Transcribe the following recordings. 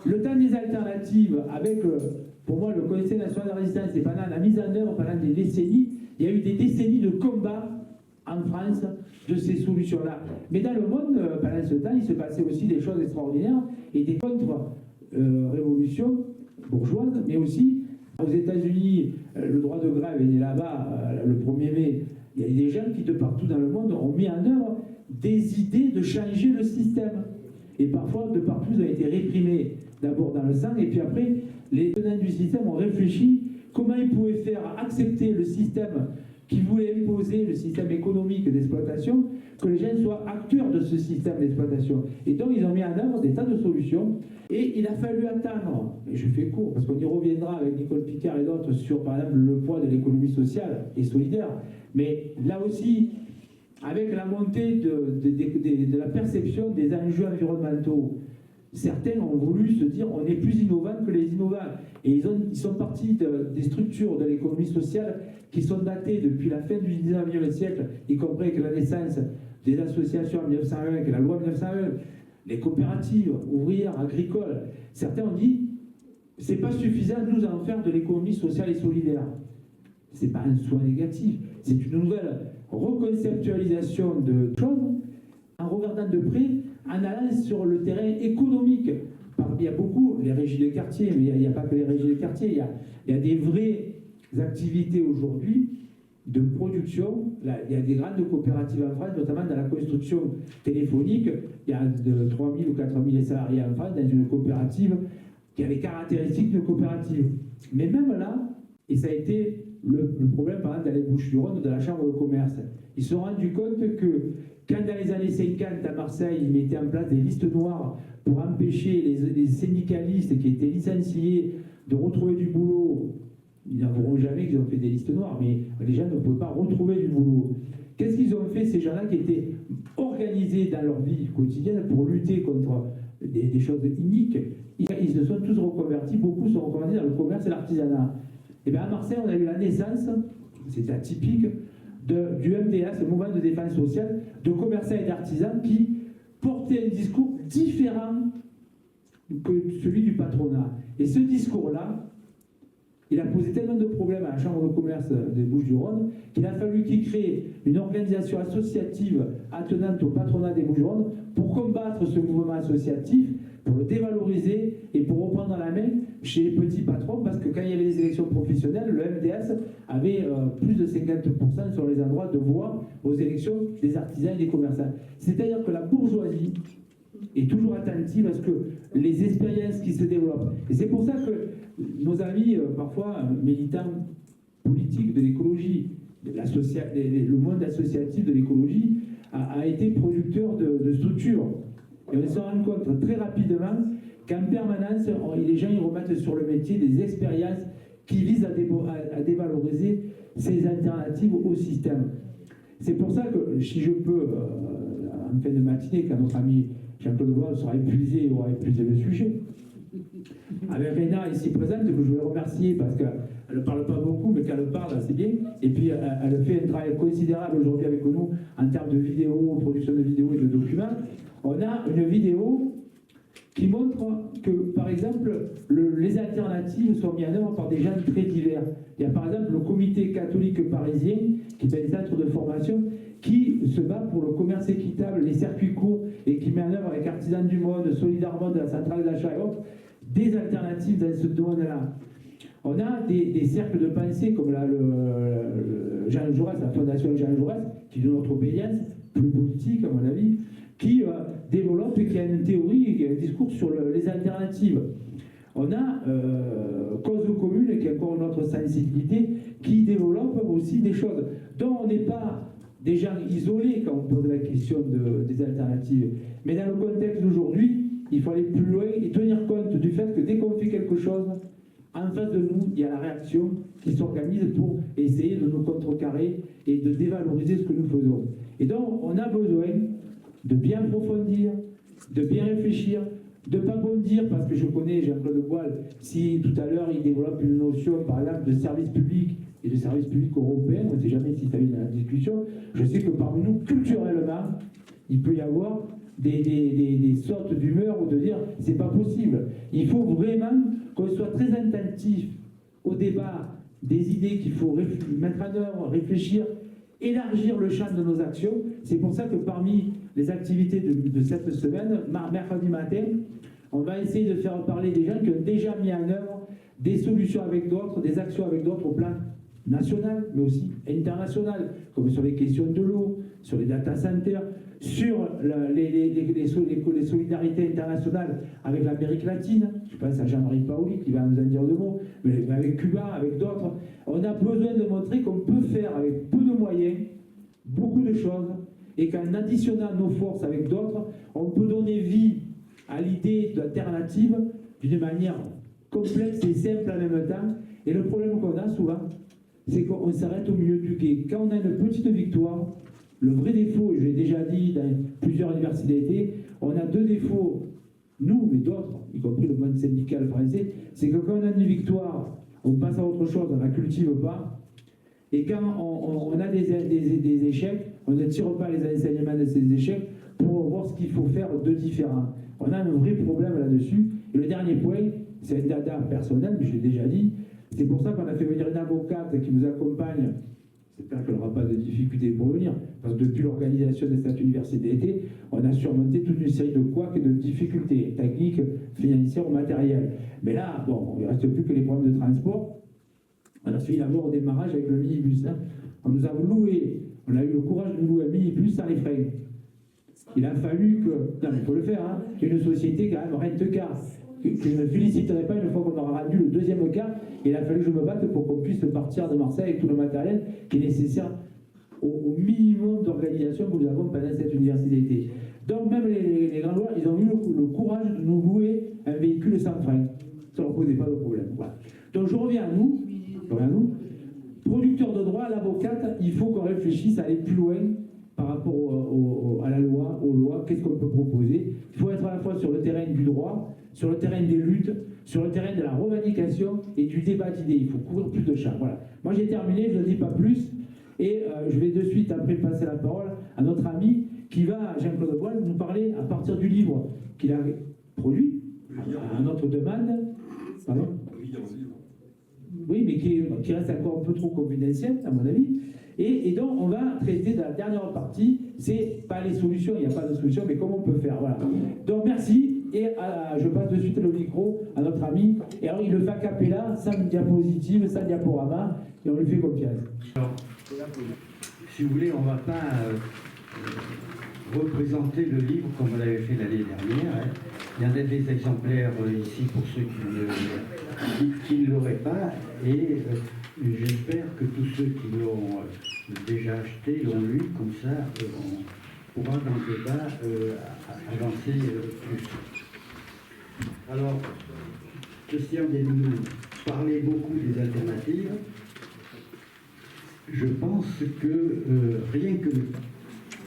Le temps des alternatives, avec, pour moi, le Conseil national de résistance, et pendant la mise en œuvre, pendant des décennies, il y a eu des décennies de combat en France de ces solutions-là. Mais dans le monde, pendant ce temps, il se passait aussi des choses extraordinaires et des contre-révolutions bourgeoises, mais aussi aux États-Unis, le droit de grève est né là-bas, le 1er mai. Il y a des gens qui, de partout dans le monde, ont mis en œuvre des idées de changer le système. Et parfois, de partout, ils ont été réprimés, d'abord dans le sang, et puis après, les tenants du système ont réfléchi comment ils pouvaient faire accepter le système qui voulait imposer, le système économique d'exploitation, que les gens soient acteurs de ce système d'exploitation. Et donc, ils ont mis en œuvre des tas de solutions. Et il a fallu attendre, et je fais court, parce qu'on y reviendra avec Nicole Picard et d'autres sur, par exemple, le poids de l'économie sociale et solidaire. Mais là aussi, avec la montée de la perception des enjeux environnementaux, certains ont voulu se dire on est plus innovant que les innovants. Et ils sont partis des structures de l'économie sociale qui sont datées depuis la fin du 19e siècle, y compris avec la naissance des associations en 1901, avec la loi 1901, les coopératives ouvrières, agricoles. Certains ont dit c'est pas suffisant de nous en faire de l'économie sociale et solidaire. C'est pas un soi négatif, c'est une nouvelle reconceptualisation de choses en regardant de près, en allant sur le terrain économique. Il y a beaucoup, les régies de quartier, mais il n'y a pas que les régies de quartier, il y a des vraies activités aujourd'hui de production. Là, il y a des grandes coopératives en France, notamment dans la construction téléphonique. Il y a de 3 000 ou 4 000 salariés en France dans une coopérative qui a les caractéristiques de coopérative. Mais même là, et ça a été le problème, par exemple, dans les Bouches-du-Rhône, de la Chambre de commerce. Ils se sont rendus compte que quand dans les années 50, à Marseille, ils mettaient en place des listes noires pour empêcher les syndicalistes qui étaient licenciés de retrouver du boulot, ils n'en verront jamais qu'ils ont fait des listes noires, mais les gens ne pouvaient pas retrouver du boulot. Qu'est-ce qu'ils ont fait, ces gens-là qui étaient organisés dans leur vie quotidienne pour lutter contre des choses iniques? Ils se sont tous reconvertis, beaucoup sont reconvertis dans le commerce et l'artisanat. Et bien à Marseille, on a eu la naissance, c'est atypique, du MDS, le mouvement de défense sociale, de commerçants et d'artisans qui portaient un discours différent que celui du patronat. Et ce discours-là, il a posé tellement de problèmes à la Chambre de commerce des Bouches-du-Rhône qu'il a fallu qu'ils créent une organisation associative attenante au patronat des Bouches-du-Rhône pour combattre ce mouvement associatif, pour le dévaloriser et pour reprendre la main chez les petits patrons, parce que quand il y avait les élections professionnelles, le MDS avait plus de 50% sur les endroits de voix aux élections des artisans et des commerçants. C'est-à-dire que la bourgeoisie est toujours attentive à ce que les expériences qui se développent. Et c'est pour ça que nos amis, parfois militants politiques de l'écologie, le monde associatif de l'écologie, a été producteur de structures. Et on se rend compte très rapidement qu'en permanence, les gens ils remettent sur le métier des expériences qui visent à dévaloriser ces alternatives au système. C'est pour ça que, si je peux, en fin de matinée, quand notre ami Jean-Claude Voile sera épuisé et aura épuisé le sujet, avec Réna ici présente, que je veux remercier parce qu'elle ne parle pas beaucoup, mais qu'elle parle, c'est bien. Et puis, elle fait un travail considérable aujourd'hui avec nous en termes de vidéos, production de vidéos et de documents. On a une vidéo qui montre que, par exemple, les alternatives sont mises en œuvre par des gens très divers. Il y a par exemple le comité catholique parisien, qui est un centre de formation, qui se bat pour le commerce équitable, les circuits courts, et qui met en œuvre avec Artisans du Monde, Solidarment de la centrale d'achat et autres, des alternatives dans ce domaine-là. On a des cercles de pensée comme le Jean Jaurès, la fondation Jean Jaurès, qui est de notre obédience, plus politique à mon avis, qui développe et qui a une théorie, qui a un discours sur les alternatives. On a Cause commune, qui est encore une autre sensibilité, qui développe aussi des choses dont on n'est pas des gens isolés quand on pose la question des alternatives. Mais dans le contexte d'aujourd'hui, il faut aller plus loin et tenir compte du fait que dès qu'on fait quelque chose, en face de nous, il y a la réaction qui s'organise pour essayer de nous contrecarrer et de dévaloriser ce que nous faisons. Et donc, on a besoin de bien approfondir, de bien réfléchir, de ne pas bondir, parce que je connais Jean-Claude Voile, si tout à l'heure il développe une notion, par exemple, de service public et de service public européen, on ne sait jamais si ça vient dans la discussion, je sais que parmi nous, culturellement, il peut y avoir des sortes d'humeur ou de dire c'est pas possible. Il faut vraiment qu'on soit très attentif au débat des idées qu'il faut mettre en œuvre, réfléchir, élargir le champ de nos actions. C'est pour ça que parmi les activités de cette semaine, mercredi matin, on va essayer de faire parler des gens qui ont déjà mis en œuvre des solutions avec d'autres, des actions avec d'autres au plan national, mais aussi international, comme sur les questions de l'eau, sur les data centers, sur les solidarités internationales avec l'Amérique latine. Je pense à Jean-Marie Paoli qui va nous en dire deux mots, mais avec Cuba, avec d'autres. On a besoin de montrer qu'on peut faire avec peu de moyens beaucoup de choses et qu'en additionnant nos forces avec d'autres, on peut donner vie à l'idée d'alternative d'une manière complexe et simple en même temps. Et le problème qu'on a souvent, c'est qu'on s'arrête au milieu du gué. Quand on a une petite victoire, le vrai défaut, et je l'ai déjà dit dans plusieurs universités d'été, on a deux défauts, nous mais d'autres, y compris le monde syndical français, c'est que quand on a une victoire, on passe à autre chose, on ne la cultive pas. Et quand on a des échecs, on ne tire pas les enseignements de ces échecs pour voir ce qu'il faut faire de différent. On a un vrai problème là-dessus. Et le dernier point, c'est un dada personnel, mais je l'ai déjà dit. C'est pour ça qu'on a fait venir une avocate qui nous accompagne. J'espère qu'elle n'aura pas de difficultés pour venir, parce que depuis l'organisation de cette université d'été, on a surmonté toute une série de couacs et de difficultés techniques, financières ou matérielles. Mais là, bon, il ne reste plus que les problèmes de transport. On a suivi d'abord au démarrage avec le minibus. Hein. On nous a loué, on a eu le courage de nous louer un minibus sans les freins. Il a fallu que, non mais il faut le faire, hein, qu'une société quand même rente-car, que je ne féliciterai pas une fois qu'on aura rendu le deuxième car, il a fallu que je me batte pour qu'on puisse partir de Marseille avec tout le matériel qui est nécessaire au minimum d'organisation que nous avons pendant cette université d'été. Donc même les Grandois, ils ont eu le courage de nous louer un véhicule sans frein. Ça ne leur posait pas de problème. Voilà. Donc je reviens à nous. Producteurs de droit, l'avocate, il faut qu'on réfléchisse à aller plus loin par rapport à la loi, aux lois, qu'est-ce qu'on peut proposer. Il faut être à la fois sur le terrain du droit, sur le terrain des luttes, sur le terrain de la revendication et du débat d'idées. Il faut couvrir plus de champs. Voilà. Moi j'ai terminé, je ne dis pas plus, et je vais de suite après passer la parole à notre ami qui va, Jean-Claude Boile, nous parler à partir du livre qu'il a produit, à notre demande. Pardon ? Oui, mais qui reste encore un peu trop confidentiel, à mon avis. Et donc, on va traiter de la dernière partie. C'est pas les solutions, il n'y a pas de solution, mais comment on peut faire. Voilà. Donc, merci. Et je passe de suite le micro à notre ami. Et alors, il le fait a cappella, sans diapositive, sans diaporama, et on lui fait confiance. Alors, si vous voulez, on ne va pas représenter le livre comme on l'avait fait l'année dernière. Hein. Il y en a des exemplaires ici pour ceux qui ne l'auraient pas. Et j'espère que tous ceux qui l'ont déjà acheté, l'ont lu, comme ça, on pourra dans le débat avancer plus. Alors, Christian vient de nous parler beaucoup des alternatives. Je pense que rien que le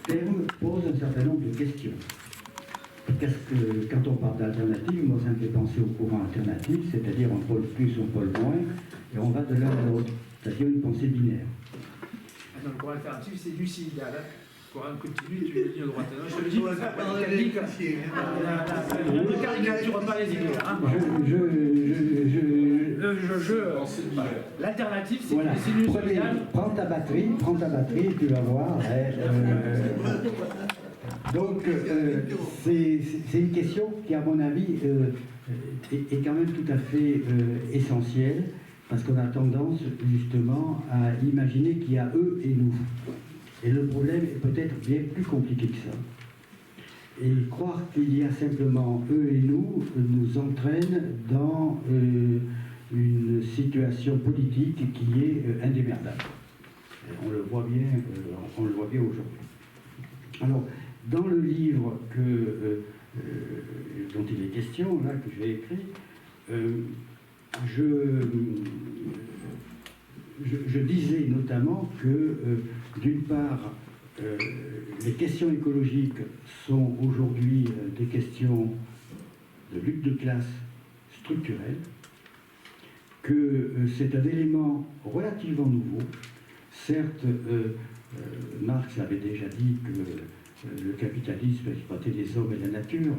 terme pose un certain nombre de questions. Qu'est-ce que, quand on parle d'alternative, moi ça me fait penser au courant alternatif, c'est-à-dire un pôle plus, un pôle moins, et on va de l'un à l'autre, c'est-à-dire une pensée binaire. Non, le courant alternatif, c'est lucidal. Le courant continu, tu veux dire droite. Non, je te le dis, ne caricature pas les idées. L'alternative, c'est voilà. Prends ta batterie, tu vas voir. Donc, c'est une question qui, à mon avis, est quand même tout à fait essentielle, parce qu'on a tendance, justement, à imaginer qu'il y a eux et nous. Et le problème est peut-être bien plus compliqué que ça. Et croire qu'il y a simplement eux et nous entraîne dans une situation politique qui est indémerdable. Et on le voit bien aujourd'hui. Alors, dans le livre dont il est question, là, que j'ai écrit, je disais notamment que, d'une part, les questions écologiques sont aujourd'hui des questions de lutte de classe structurelle, que c'est un élément relativement nouveau. Certes, Marx avait déjà dit que le capitalisme exploiter les hommes et la nature,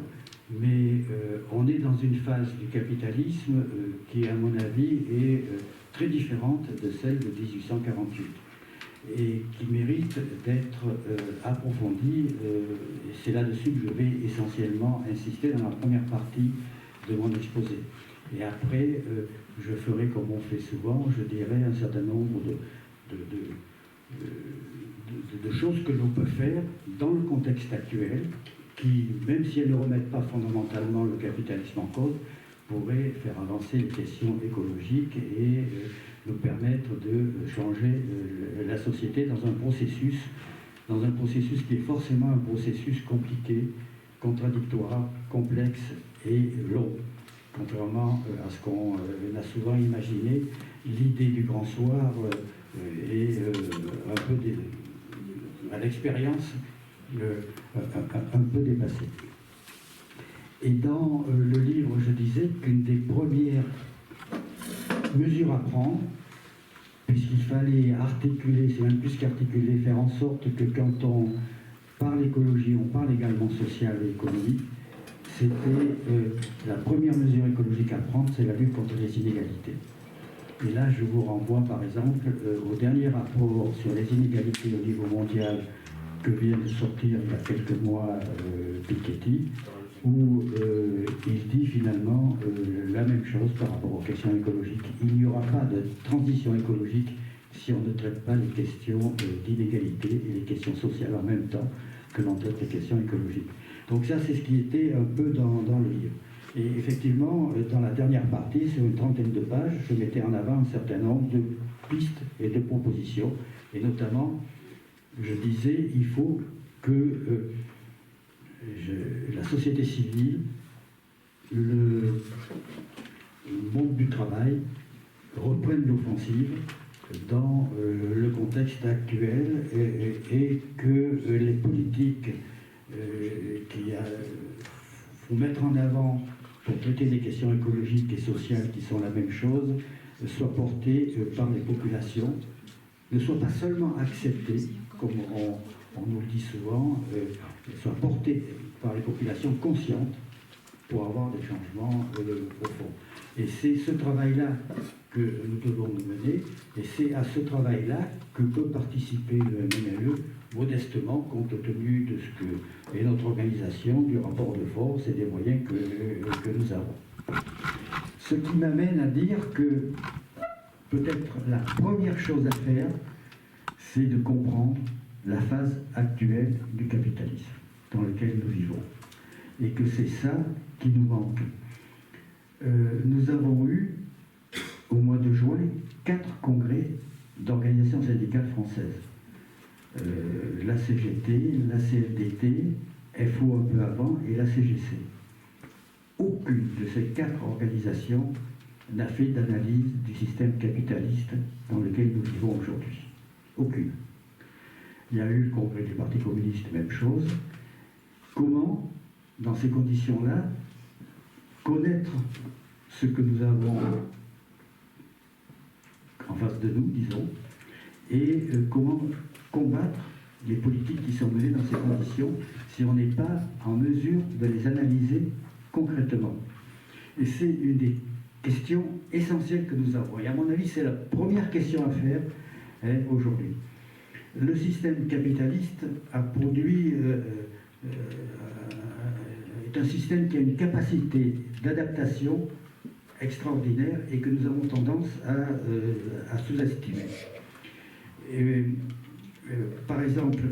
mais on est dans une phase du capitalisme qui, à mon avis, est très différente de celle de 1848 et qui mérite d'être approfondie. Et c'est là-dessus que je vais essentiellement insister dans la première partie de mon exposé. Et après, je ferai comme on fait souvent, je dirai un certain nombre de choses que l'on peut faire dans le contexte actuel, qui, même si elles ne remettent pas fondamentalement le capitalisme en cause, pourraient faire avancer les questions écologiques et nous permettre de changer la société dans un processus qui est forcément un processus compliqué, contradictoire, complexe et long. Contrairement à ce qu'on a souvent imaginé, l'idée du grand soir est un peu à l'expérience un peu dépassée. Et dans le livre, je disais qu'une des premières mesures à prendre, puisqu'il fallait articuler, c'est même plus qu'articuler, faire en sorte que quand on parle écologie, on parle également social et économique, c'était la première mesure écologique à prendre, c'est la lutte contre les inégalités. Et là, je vous renvoie par exemple au dernier rapport sur les inégalités au niveau mondial que vient de sortir il y a quelques mois Piketty, où il dit finalement la même chose par rapport aux questions écologiques. Il n'y aura pas de transition écologique si on ne traite pas les questions d'inégalité et les questions sociales en même temps que l'on traite les questions écologiques. Donc ça, c'est ce qui était un peu dans le livre. Et effectivement, dans la dernière partie, sur une trentaine de pages, je mettais en avant un certain nombre de pistes et de propositions. Et notamment, je disais, il faut que la société civile, le monde du travail reprennent l'offensive dans le contexte actuel et que les politiques qui faut mettre en avant pour traiter des questions écologiques et sociales qui sont la même chose soient portées par les populations, ne soient pas seulement acceptées, comme on nous le dit souvent, soient portées par les populations conscientes pour avoir des changements profonds. Et c'est ce travail-là que nous devons mener, et c'est à ce travail-là que peut participer le MNLE modestement, compte tenu de ce que est notre organisation, du rapport de force et des moyens que nous avons. Ce qui m'amène à dire que peut-être la première chose à faire, c'est de comprendre la phase actuelle du capitalisme dans lequel nous vivons. Et que c'est ça qui nous manque. Nous avons eu, au mois de juin, 4 congrès d'organisations syndicales françaises. La CGT, la CFDT, FO un peu avant et la CGC. Aucune de ces 4 organisations n'a fait d'analyse du système capitaliste dans lequel nous vivons aujourd'hui. Aucune. Il y a eu le congrès du Parti communiste, même chose. Comment, dans ces conditions-là, connaître ce que nous avons en face de nous, disons, et comment combattre les politiques qui sont menées dans ces conditions si on n'est pas en mesure de les analyser concrètement. Et c'est une des questions essentielles que nous avons. Et à mon avis, c'est la première question à faire aujourd'hui. Le système capitaliste a produit, est un système qui a une capacité d'adaptation extraordinaire et que nous avons tendance à sous-estimer. Par exemple,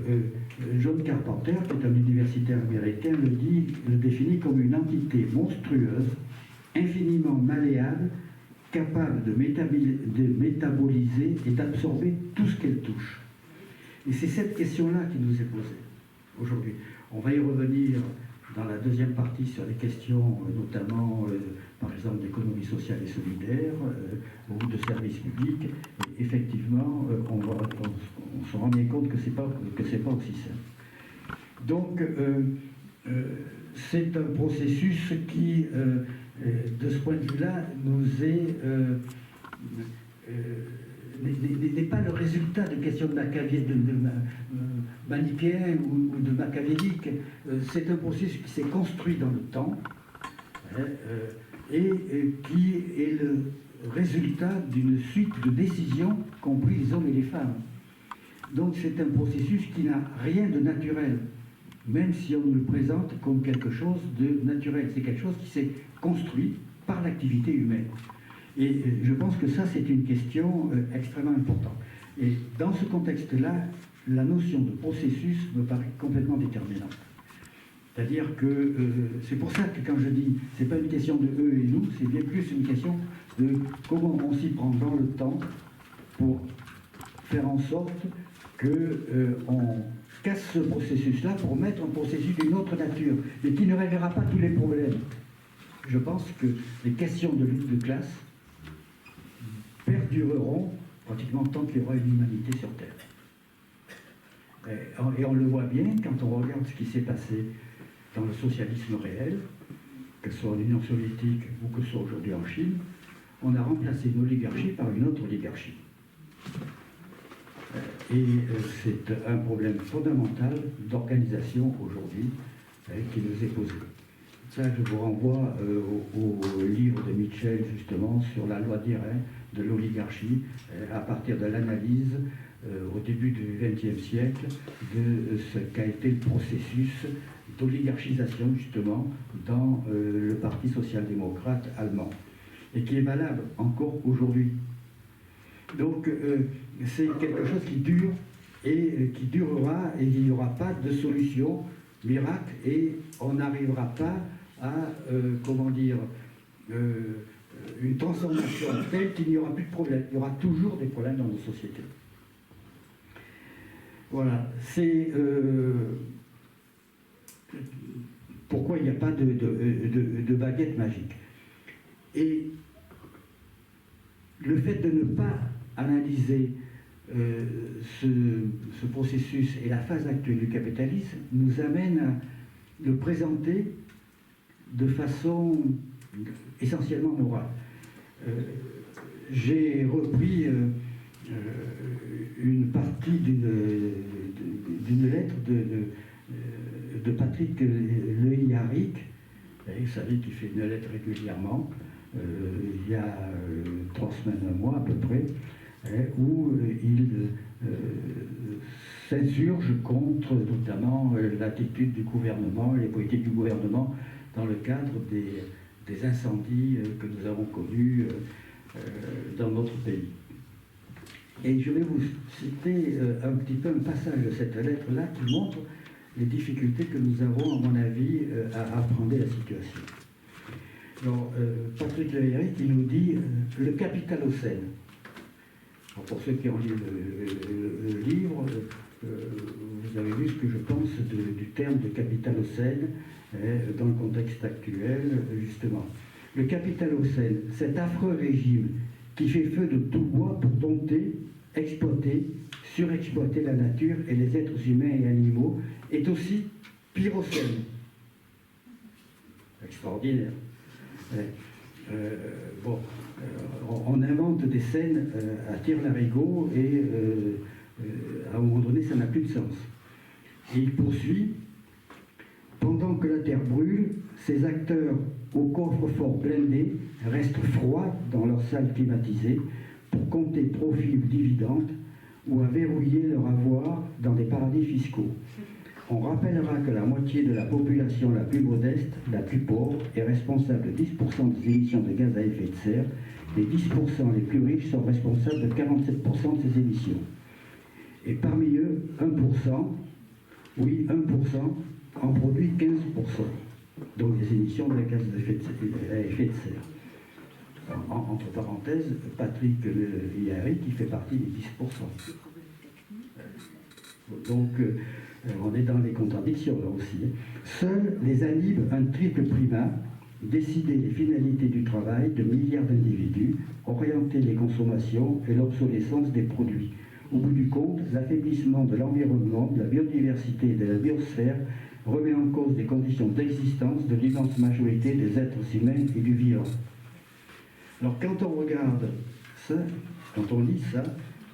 John Carpenter, qui est un universitaire américain, le définit comme une entité monstrueuse, infiniment malléable, capable de métaboliser et d'absorber tout ce qu'elle touche. Et c'est cette question-là qui nous est posée aujourd'hui. On va y revenir dans la deuxième partie sur les questions, notamment, par exemple, d'économie sociale et solidaire ou de services publics. Et effectivement, on se rend bien compte que c'est pas aussi simple. Donc, c'est un processus qui, de ce point de vue-là, nous est n'est pas le résultat de questions de manichéen ou de machiavélique. C'est un processus qui s'est construit dans le temps et qui est le résultat d'une suite de décisions qu'ont pris les hommes et les femmes. Donc c'est un processus qui n'a rien de naturel, même si on nous le présente comme quelque chose de naturel. C'est quelque chose qui s'est construit par l'activité humaine. Et je pense que ça, c'est une question extrêmement importante. Et dans ce contexte-là, la notion de processus me paraît complètement déterminante. C'est-à-dire que c'est pour ça que quand je dis c'est pas une question de eux et nous, c'est bien plus une question de comment on s'y prend dans le temps pour faire en sorte qu'on casse ce processus-là pour mettre un processus d'une autre nature, mais qui ne réglera pas tous les problèmes. Je pense que les questions de lutte de classe perdureront pratiquement tant qu'il y aura une humanité sur Terre. Et on le voit bien quand on regarde ce qui s'est passé dans le socialisme réel, que ce soit en Union soviétique ou que ce soit aujourd'hui en Chine, on a remplacé une oligarchie par une autre oligarchie. Et c'est un problème fondamental d'organisation aujourd'hui qui nous est posé. Ça, je vous renvoie au livre de Mitchell, justement, sur la loi d'Irène de l'oligarchie, à partir de l'analyse au début du XXe siècle de ce qu'a été le processus d'oligarchisation, justement, dans le Parti social-démocrate allemand, et qui est valable encore aujourd'hui. Donc, c'est quelque chose qui dure et qui durera, et il n'y aura pas de solution miracle, et on n'arrivera pas à, une transformation telle qu'il n'y aura plus de problème. Il y aura toujours des problèmes dans nos sociétés. Voilà, c'est pourquoi il n'y a pas de baguette magique. Et le fait de ne pas analyser ce processus et la phase actuelle du capitalisme nous amène à le présenter de façon essentiellement morale. J'ai repris une partie d'une lettre de Patrick Lehigaric, vous savez qu'il fait une lettre régulièrement, il y a 3 semaines, un mois à peu près, où il s'insurge contre notamment l'attitude du gouvernement, les politiques du gouvernement dans le cadre des incendies que nous avons connus dans notre pays. Et je vais vous citer un petit peu un passage de cette lettre-là qui montre les difficultés que nous avons, à mon avis, à appréhender la situation. Alors, Patrick Lehigaric, il nous dit le capitalocène. Alors, pour ceux qui ont lu le livre, vous avez vu ce que je pense du terme de capitalocène dans le contexte actuel, justement. Le capitalocène, cet affreux régime qui fait feu de tout bois pour dompter, exploiter, surexploiter la nature et les êtres humains et animaux, est aussi pyrocène. Extraordinaire. On invente des scènes à tire-larigot et à un moment donné, ça n'a plus de sens. Et il poursuit. Pendant que la terre brûle, ces acteurs au coffre-fort blindé restent froids dans leur salle climatisée pour compter profits ou dividendes ou à verrouiller leur avoir dans des paradis fiscaux. On rappellera que la moitié de la population la plus modeste, la plus pauvre, est responsable de 10% des émissions de gaz à effet de serre. Les 10% les plus riches sont responsables de 47% de ces émissions. Et parmi eux, 1%, oui, 1%, en produit 15%. Donc les émissions de gaz à effet de serre. Entre parenthèses, Patrick Lehigaric, qui fait partie des 10%. Donc, on est dans les contradictions là aussi. Seuls les animent un triple primat, décider les finalités du travail de milliards d'individus, orienter les consommations et l'obsolescence des produits. Au bout du compte, l'affaiblissement de l'environnement, de la biodiversité et de la biosphère remet en cause les conditions d'existence de l'immense majorité des êtres humains et du vivant. Alors quand on regarde ça, quand on lit ça,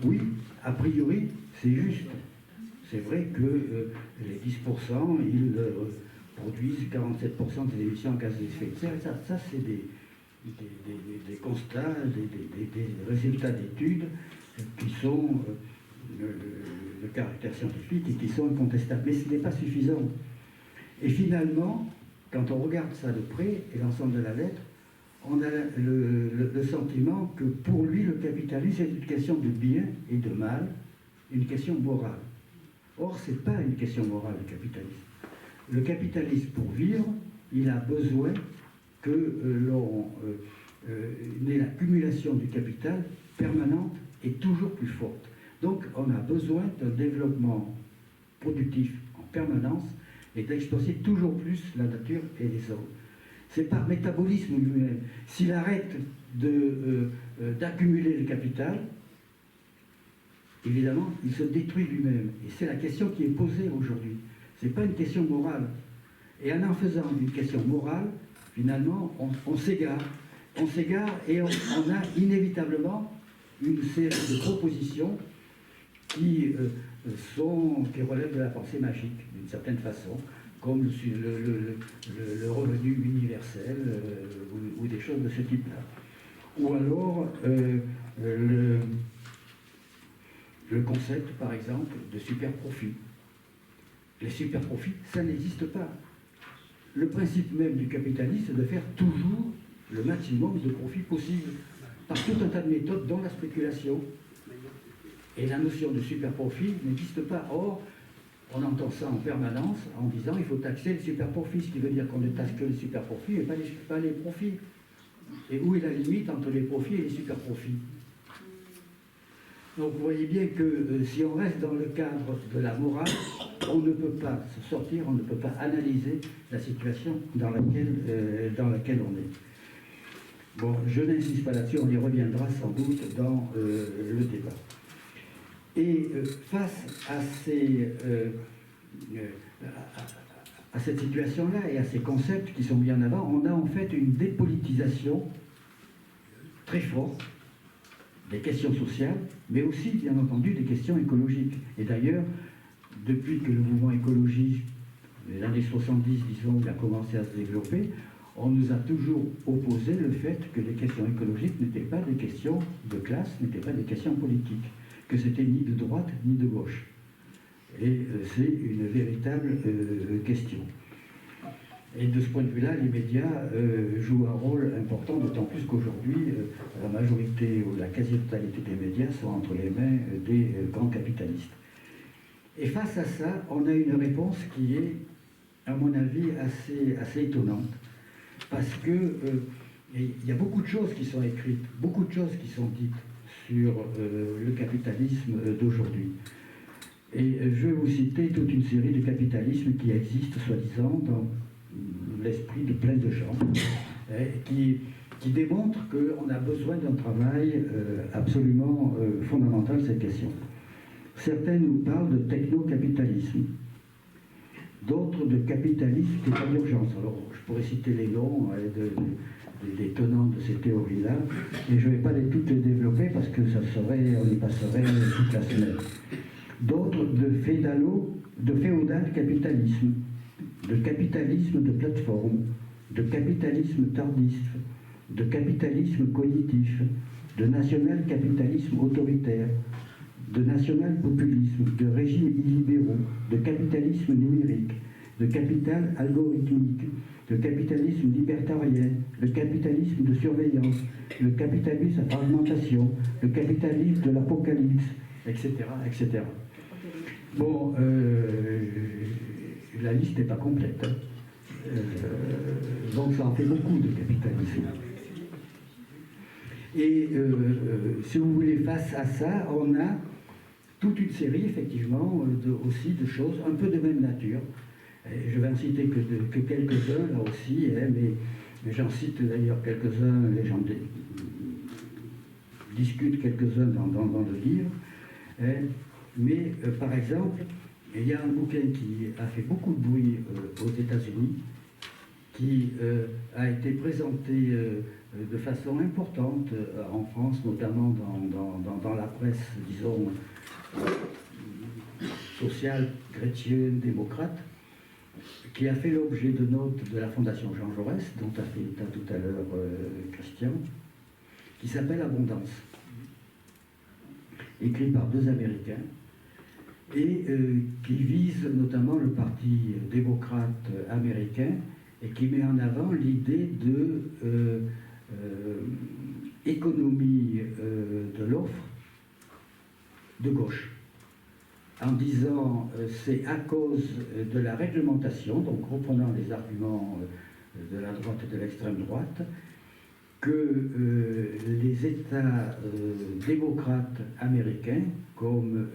oui, a priori, c'est juste. C'est vrai que les 10%, ils produisent 47% des émissions en gaz à effet de serre. Ça c'est des constats, des résultats d'études qui sont de caractère scientifique et qui sont incontestables. Mais ce n'est pas suffisant. Et finalement, quand on regarde ça de près, et l'ensemble de la lettre, on a le sentiment que pour lui, le capitalisme est une question de bien et de mal, une question morale. Or, ce n'est pas une question morale, le capitalisme. Le capitalisme, pour vivre, il a besoin que l'on ait l'accumulation du capital permanente et toujours plus forte. Donc, on a besoin d'un développement productif en permanence et d'exploiter toujours plus la nature et les hommes. C'est par métabolisme lui-même. S'il arrête d'accumuler le capital, évidemment, il se détruit lui-même. Et c'est la question qui est posée aujourd'hui. Ce n'est pas une question morale. Et en faisant une question morale, finalement, on s'égare. On s'égare et on a inévitablement une série de propositions qui relèvent de la pensée magique, d'une certaine façon, comme le revenu universel ou des choses de ce type-là. Ou alors le concept, par exemple, de super-profit. Les super-profits, ça n'existe pas. Le principe même du capitalisme, c'est de faire toujours le maximum de profit possible, par tout un tas de méthodes, dont la spéculation. Et la notion de super-profit n'existe pas. Or, on entend ça en permanence en disant il faut taxer le super-profit, ce qui veut dire qu'on ne taxe que le super-profit et pas les profits. Et où est la limite entre les profits et les super-profits? Donc vous voyez bien que si on reste dans le cadre de la morale, on ne peut pas se sortir, on ne peut pas analyser la situation dans laquelle on est. Bon, je n'insiste pas là-dessus, on y reviendra sans doute dans le débat. Et face à cette situation-là et à ces concepts qui sont mis en avant, on a en fait une dépolitisation très forte des questions sociales, mais aussi, bien entendu, des questions écologiques. Et d'ailleurs, depuis que le mouvement écologiste, les années 70, disons, il a commencé à se développer, on nous a toujours opposé le fait que les questions écologiques n'étaient pas des questions de classe, n'étaient pas des questions politiques, que c'était ni de droite ni de gauche. Et c'est une véritable question. Et de ce point de vue-là, les médias jouent un rôle important, d'autant plus qu'aujourd'hui, la majorité ou la quasi-totalité des médias sont entre les mains des grands capitalistes. Et face à ça, on a une réponse qui est, à mon avis, assez étonnante. Parce que il y a beaucoup de choses qui sont écrites, beaucoup de choses qui sont dites sur le capitalisme d'aujourd'hui. Et je vais vous citer toute une série de capitalismes qui existent, soi-disant, dans l'esprit de plein de gens, qui démontrent qu'on a besoin d'un travail absolument fondamental sur cette question. Certains nous parlent de techno-capitalisme, d'autres de capitalisme qui est pas d'urgence. Alors, je pourrais citer les noms des tenants de ces théories-là, et je ne vais pas toutes les développer parce que on y passerait toute la semaine. D'autres de féodal capitalisme, de capitalisme de plateforme, de capitalisme tardif, de capitalisme cognitif, de national-capitalisme autoritaire, de national-populisme, de régimes illibéraux, de capitalisme numérique, de capital algorithmique, de capitalisme libertarien, le capitalisme de surveillance, le capitalisme à fragmentation, le capitalisme de l'apocalypse, etc., etc. Bon, la liste n'est pas complète. Donc ça en fait beaucoup de capitalisme. Et si vous voulez, face à ça, on a toute une série, effectivement, aussi de choses un peu de même nature. Et je vais en citer que quelques-uns, là aussi, mais j'en cite d'ailleurs quelques-uns, les gens discutent quelques-uns dans le livre. Mais, par exemple, il y a un bouquin qui a fait beaucoup de bruit aux États-Unis, qui a été présenté de façon importante en France, notamment dans la presse, disons, sociale, chrétienne, démocrate, qui a fait l'objet de notes de la Fondation Jean Jaurès, dont a fait état tout à l'heure Christian, qui s'appelle Abondance, écrit par 2 Américains, et qui vise notamment le Parti démocrate américain, et qui met en avant l'idée de économie de l'offre de gauche, en disant c'est à cause de la réglementation, donc reprenant les arguments de la droite et de l'extrême droite, que les États démocrates américains, comme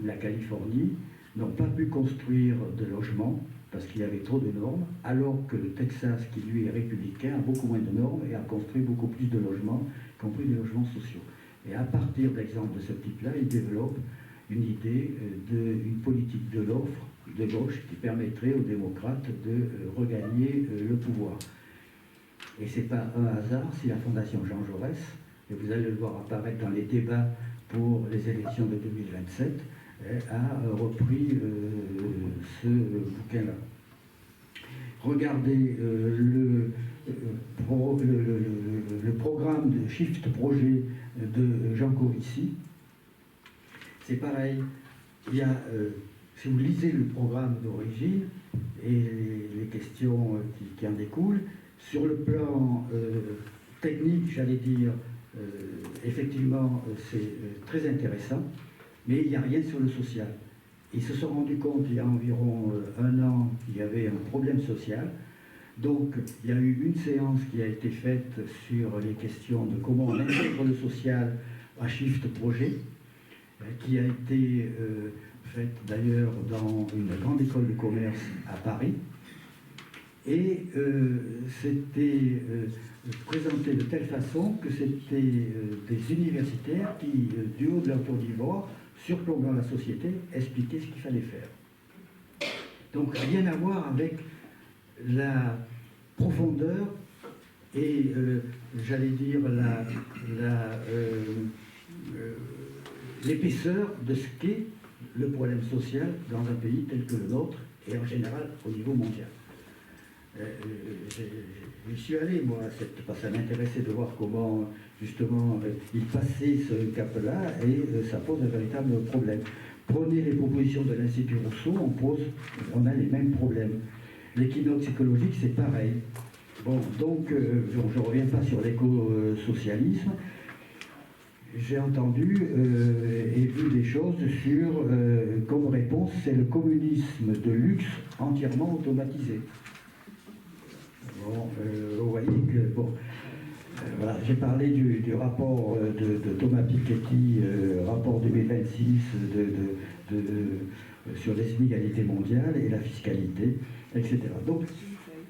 la Californie, n'ont pas pu construire de logements parce qu'il y avait trop de normes, alors que le Texas, qui lui est républicain, a beaucoup moins de normes et a construit beaucoup plus de logements, y compris des logements sociaux. Et à partir d'exemples de ce type-là, il développe une idée d'une politique de l'offre de gauche qui permettrait aux démocrates de regagner le pouvoir. Et ce n'est pas un hasard si la Fondation Jean Jaurès, et vous allez le voir apparaître dans les débats pour les élections de 2027, a repris ce bouquin-là. Regardez le programme de Shift Projet de Jean Covici. C'est pareil. Il y a, si vous lisez le programme d'origine et les questions qui en découlent, sur le plan technique, j'allais dire, effectivement, c'est très intéressant, mais il n'y a rien sur le social. Ils se sont rendus compte il y a environ 1 an qu'il y avait un problème social. Donc, il y a eu une séance qui a été faite sur les questions de comment on intègre le social à Shift Projet, qui a été faite d'ailleurs dans une grande école de commerce à Paris. Et c'était présenté de telle façon que c'était des universitaires qui, du haut de leur tour d'ivoire, surplombant la société, expliquaient ce qu'il fallait faire. Donc rien à voir avec la profondeur et, j'allais dire, l'épaisseur de ce qu'est le problème social dans un pays tel que le nôtre et en général au niveau mondial. Je suis allé, moi, parce que ça m'intéressait de voir comment, justement, il passait ce cap-là, et ça pose un véritable problème. Prenez les propositions de l'Institut Rousseau, on a les mêmes problèmes. L'équinoxe écologique, c'est pareil. Bon, donc, je ne reviens pas sur l'éco-socialisme. J'ai entendu et vu des choses sur, comme réponse, c'est le communisme de luxe entièrement automatisé. Bon, vous voyez que, bon, voilà, j'ai parlé du rapport de Thomas Piketty, rapport 2026 sur l'inégalité mondiale et la fiscalité, etc. Donc,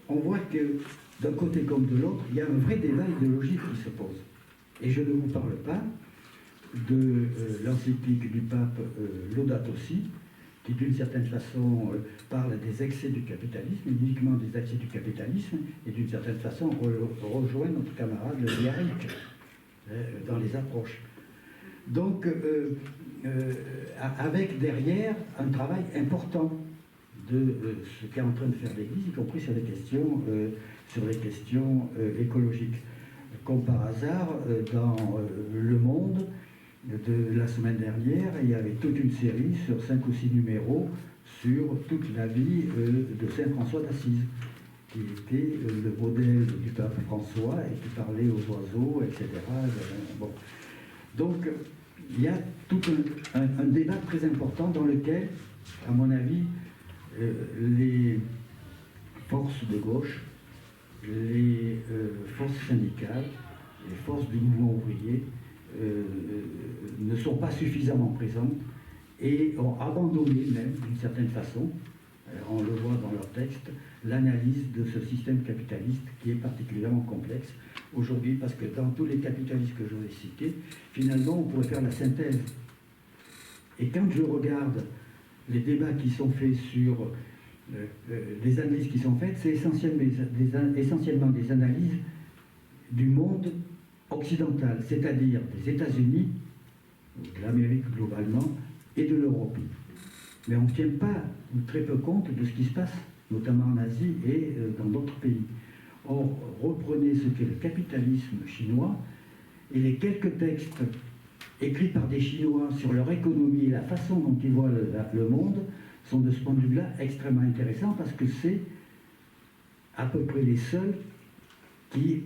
on voit que d'un côté comme de l'autre, il y a un vrai débat idéologique qui se pose. Et je ne vous parle pas de l'encyclique du pape Laudato Si, qui d'une certaine façon parle des excès du capitalisme, uniquement des excès du capitalisme, et d'une certaine façon rejoint notre camarade le Biarritz dans les approches. Donc, avec derrière un travail important de ce qu'est en train de faire l'Église, y compris sur les questions écologiques. Comme par hasard, dans Le Monde, de la semaine dernière, il y avait toute une série sur 5 ou 6 numéros sur toute la vie de Saint François d'Assise, qui était le modèle du pape François et qui parlait aux oiseaux, etc. Bon. Donc, il y a tout un débat très important dans lequel, à mon avis, les forces de gauche, les forces syndicales, les forces du mouvement ouvrier ne sont pas suffisamment présentes et ont abandonné même, d'une certaine façon, on le voit dans leur texte, l'analyse de ce système capitaliste qui est particulièrement complexe aujourd'hui, parce que dans tous les capitalistes que je vous ai cités, finalement, on pourrait faire la synthèse. Et quand je regarde les débats qui sont faits sur les analyses qui sont faites, c'est essentiellement des analyses du monde occidental, c'est-à-dire des États-Unis, de l'Amérique globalement, et de l'Europe. Mais on ne tient pas ou très peu compte de ce qui se passe, notamment en Asie et dans d'autres pays. Or, reprenez ce qu'est le capitalisme chinois, et les quelques textes écrits par des Chinois sur leur économie et la façon dont ils voient le monde sont de ce point de vue-là extrêmement intéressants, parce que c'est à peu près les seuls qui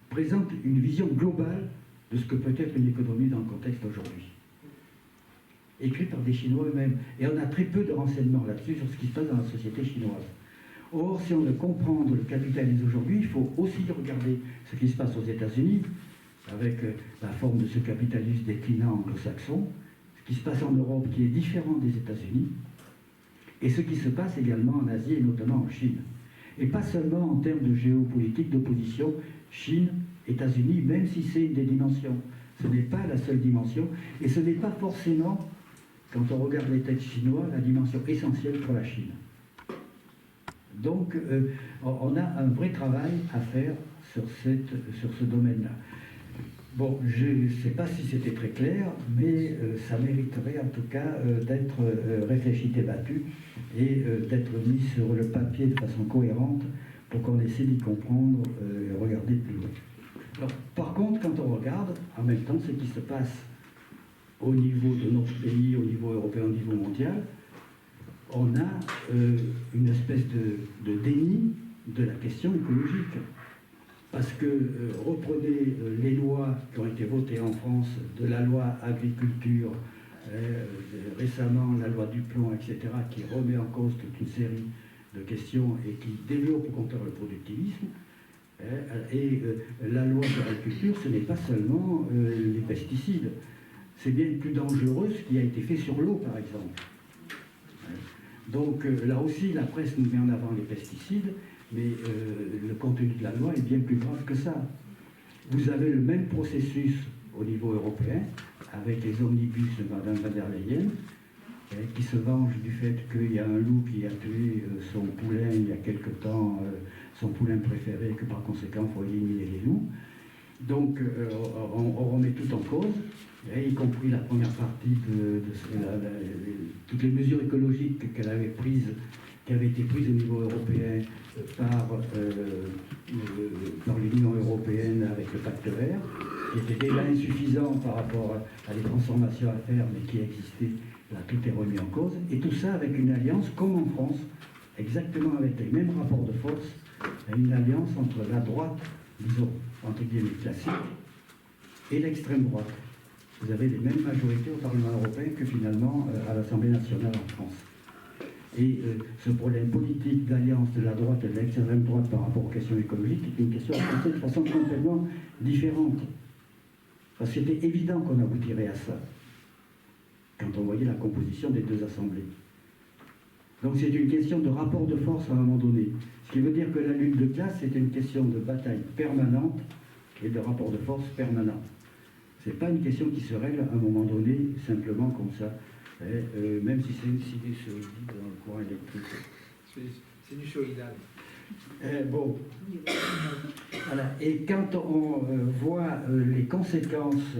présentent une vision globale de ce que peut être une économie dans le contexte aujourd'hui. Écrit par des Chinois eux-mêmes. Et on a très peu de renseignements là-dessus sur ce qui se passe dans la société chinoise. Or, si on veut comprendre le capitalisme aujourd'hui, il faut aussi regarder ce qui se passe aux États-Unis, avec la forme de ce capitalisme déclinant anglo-saxon, ce qui se passe en Europe qui est différent des États-Unis, et ce qui se passe également en Asie et notamment en Chine. Et pas seulement en termes de géopolitique, d'opposition Chine-États-Unis, même si c'est une des dimensions. Ce n'est pas la seule dimension, et ce n'est pas forcément, quand on regarde les textes chinois, la dimension essentielle pour la Chine. Donc, on a un vrai travail à faire sur ce domaine-là. Bon, je ne sais pas si c'était très clair, mais ça mériterait en tout cas d'être réfléchi, débattu, et d'être mis sur le papier de façon cohérente pour qu'on essaie d'y comprendre et regarder plus loin. Alors, par contre, quand on regarde en même temps ce qui se passe au niveau de notre pays, au niveau européen, au niveau mondial, on a une espèce de déni de la question écologique. Parce que reprenez les lois qui ont été votées en France, de la loi agriculture, récemment la loi du plomb, etc., qui remet en cause toute une série de questions et qui développe au contraire le productivisme. Et la loi sur l'agriculture, ce n'est pas seulement les pesticides, c'est bien plus dangereux ce qui a été fait sur l'eau, par exemple. Donc là aussi, la presse nous met en avant les pesticides, mais le contenu de la loi est bien plus grave que ça. Vous avez le même processus au niveau européen, avec les omnibus de Mme van der Leyen, qui se venge du fait qu'il y a un loup qui a tué son poulain il y a quelque temps, son poulain préféré, que par conséquent, il faut éliminer les loups. Donc, on remet tout en cause, y compris la première partie de toutes les mesures écologiques qu'elle avait prises, qui avaient été prises au niveau européen par l'Union européenne avec le pacte vert, qui était déjà insuffisant par rapport à des transformations à faire, mais qui existaient, là tout est remis en cause, et tout ça avec une alliance, comme en France, exactement avec les mêmes rapports de force, une alliance entre la droite, disons, entre guillemets, classique, et l'extrême droite. Vous avez les mêmes majorités au Parlement européen que finalement à l'Assemblée nationale en France. Et ce problème politique d'alliance de la droite et de l'extrême droite par rapport aux questions écologiques est une question à traiter de façon complètement différente. Parce que c'était évident qu'on aboutirait à ça, quand on voyait la composition des deux assemblées. Donc c'est une question de rapport de force à un moment donné. Ce qui veut dire que la lutte de classe, c'est une question de bataille permanente et de rapport de force permanent. Ce n'est pas une question qui se règle à un moment donné, simplement comme ça, même si c'est une sinusoïde dans le courant électrique. C'est du soïdal. Bon, voilà. Et quand on voit les conséquences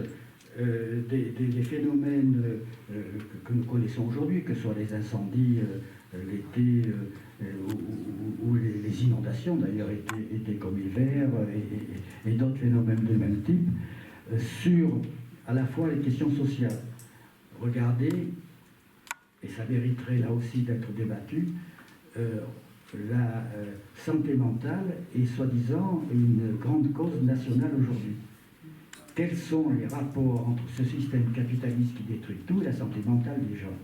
des phénomènes que nous connaissons aujourd'hui, que ce soit les incendies l'été ou les inondations, d'ailleurs été comme hiver, et d'autres phénomènes de même type, sur à la fois les questions sociales. Regardez, et ça mériterait là aussi d'être débattu, la santé mentale est soi-disant une grande cause nationale aujourd'hui. Quels sont les rapports entre ce système capitaliste qui détruit tout et la santé mentale des gens?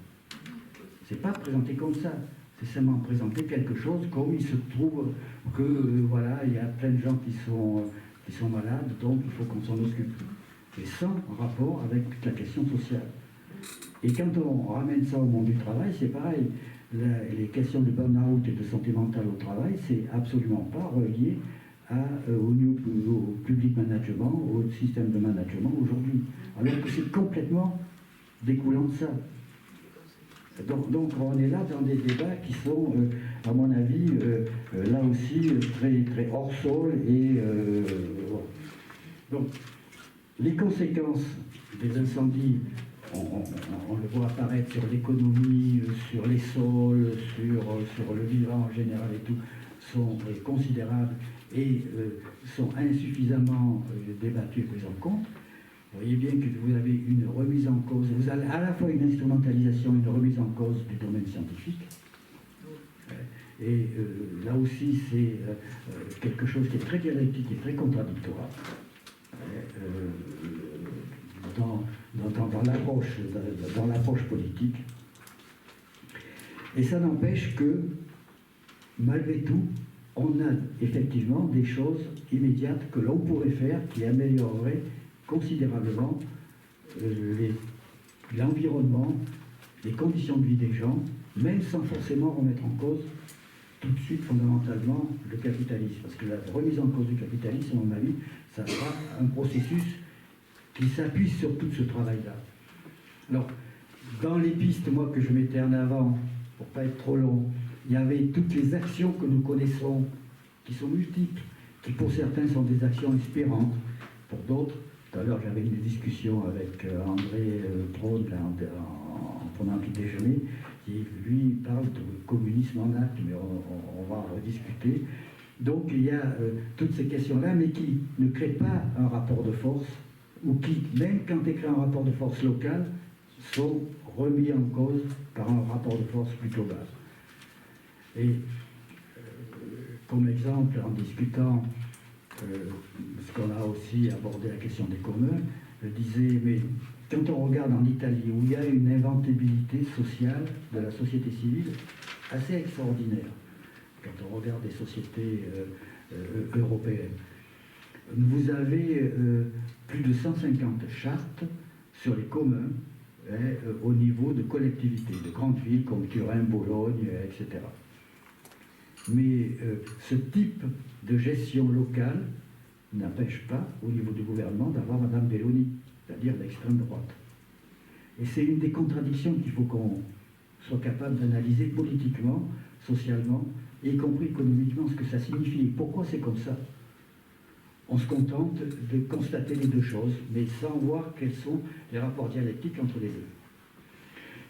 C'est pas présenté comme ça, c'est seulement présenter quelque chose comme il se trouve que voilà, il y a plein de gens qui sont malades, donc il faut qu'on s'en occupe. Et sans rapport avec la question sociale. Et quand on ramène ça au monde du travail, c'est pareil. Les questions de burn-out et de santé mentale au travail, c'est absolument pas relié au public management, au système de management aujourd'hui. Alors que c'est complètement découlant de ça. Donc on est là dans des débats qui sont à mon avis, là aussi, très, très hors sol. Et, voilà. Donc, les conséquences des incendies, on le voit apparaître sur l'économie, sur les sols, sur le vivant en général et tout, sont considérables et sont insuffisamment débattues et prises en compte. Vous voyez bien que vous avez une remise en cause, vous avez à la fois une instrumentalisation, une remise en cause du domaine scientifique. Et là aussi, c'est quelque chose qui est très dialectique et très contradictoire dans l'approche politique. Et ça n'empêche que, malgré tout, on a effectivement des choses immédiates que l'on pourrait faire qui amélioreraient considérablement l'environnement, les conditions de vie des gens, même sans forcément remettre en cause tout de suite fondamentalement le capitalisme. Parce que la remise en cause du capitalisme, à mon avis, ça sera un processus qui s'appuie sur tout ce travail-là. Alors, dans les pistes, moi, que je mettais en avant, pour ne pas être trop long, il y avait toutes les actions que nous connaissons, qui sont multiples, qui pour certains sont des actions inspirantes, pour d'autres. Tout à l'heure, j'avais une discussion avec André Trône en prenant un petit déjeuner, qui lui parle de communisme en acte, mais on va en rediscuter. Donc il y a toutes ces questions-là, mais qui ne créent pas un rapport de force, ou qui, même quand ils créent un rapport de force local, sont remis en cause par un rapport de force plus global. Et comme exemple, en discutant, parce qu'on a aussi abordé la question des communs, je disais, mais quand on regarde en Italie, où il y a une inventabilité sociale de la société civile assez extraordinaire, quand on regarde des sociétés européennes, vous avez plus de 150 chartes sur les communs au niveau de collectivités, de grandes villes comme Turin, Bologne, etc. Mais ce type de gestion locale n'empêche pas, au niveau du gouvernement, d'avoir Madame Belloni, c'est-à-dire l'extrême droite. Et c'est une des contradictions qu'il faut qu'on soit capable d'analyser politiquement, socialement, y compris économiquement, ce que ça signifie. Et pourquoi c'est comme ça? On se contente de constater les deux choses, mais sans voir quels sont les rapports dialectiques entre les deux.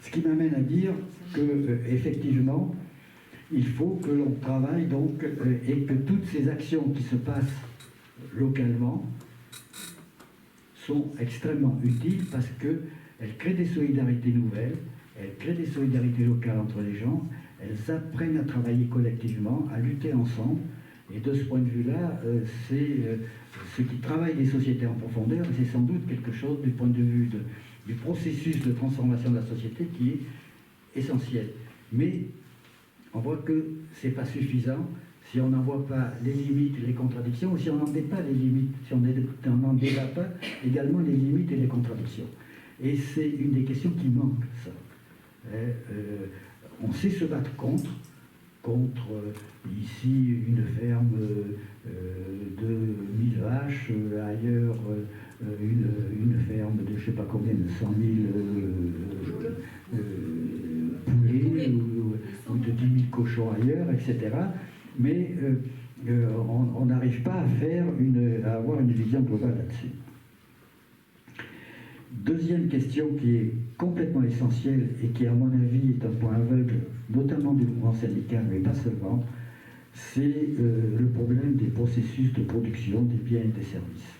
Ce qui m'amène à dire que, effectivement, il faut que l'on travaille donc et que toutes ces actions qui se passent localement sont extrêmement utiles parce qu'elles créent des solidarités nouvelles, elles créent des solidarités locales entre les gens, elles apprennent à travailler collectivement, à lutter ensemble. Et de ce point de vue-là, c'est ce qui travaille les sociétés en profondeur, et c'est sans doute quelque chose du point de vue du processus de transformation de la société qui est essentiel. Mais on voit que ce n'est pas suffisant si on n'en voit pas les limites et les contradictions, ou si on n'en débat pas les limites, si on n'en débat pas également les limites et les contradictions. Et c'est une des questions qui manque, ça. On sait se battre contre ici une ferme de 1000 vaches, ailleurs une ferme de je ne sais pas combien, de 100 000 poulets ou de 10 000 cochons ailleurs, etc. Mais on n'arrive pas à avoir une vision globale là-dessus. Deuxième question qui est complètement essentielle et qui, à mon avis, est un point aveugle, notamment du mouvement syndical, mais pas seulement, c'est le problème des processus de production des biens et des services.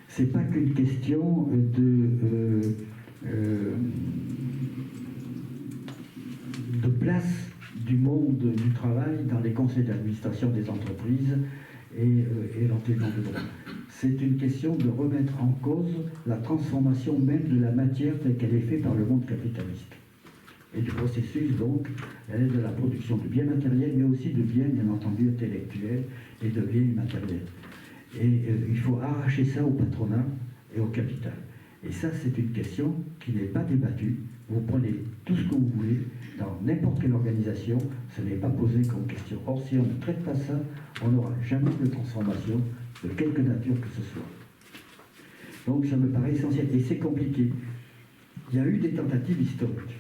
Ce n'est pas qu'une question de place du monde du travail dans les conseils d'administration des entreprises et éventuellement de droit. C'est une question de remettre en cause la transformation même de la matière telle qu'elle est faite par le monde capitaliste. Et du processus, donc, de la production de biens matériels, mais aussi de biens, bien entendu, intellectuels et de biens immatériels. Et il faut arracher ça au patronat et au capital. Et ça, c'est une question qui n'est pas débattue. Vous prenez tout ce que vous voulez, dans n'importe quelle organisation, ce n'est pas posé comme question. Or, si on ne traite pas ça, on n'aura jamais de transformation de quelque nature que ce soit. Donc ça me paraît essentiel. Et c'est compliqué. Il y a eu des tentatives historiques,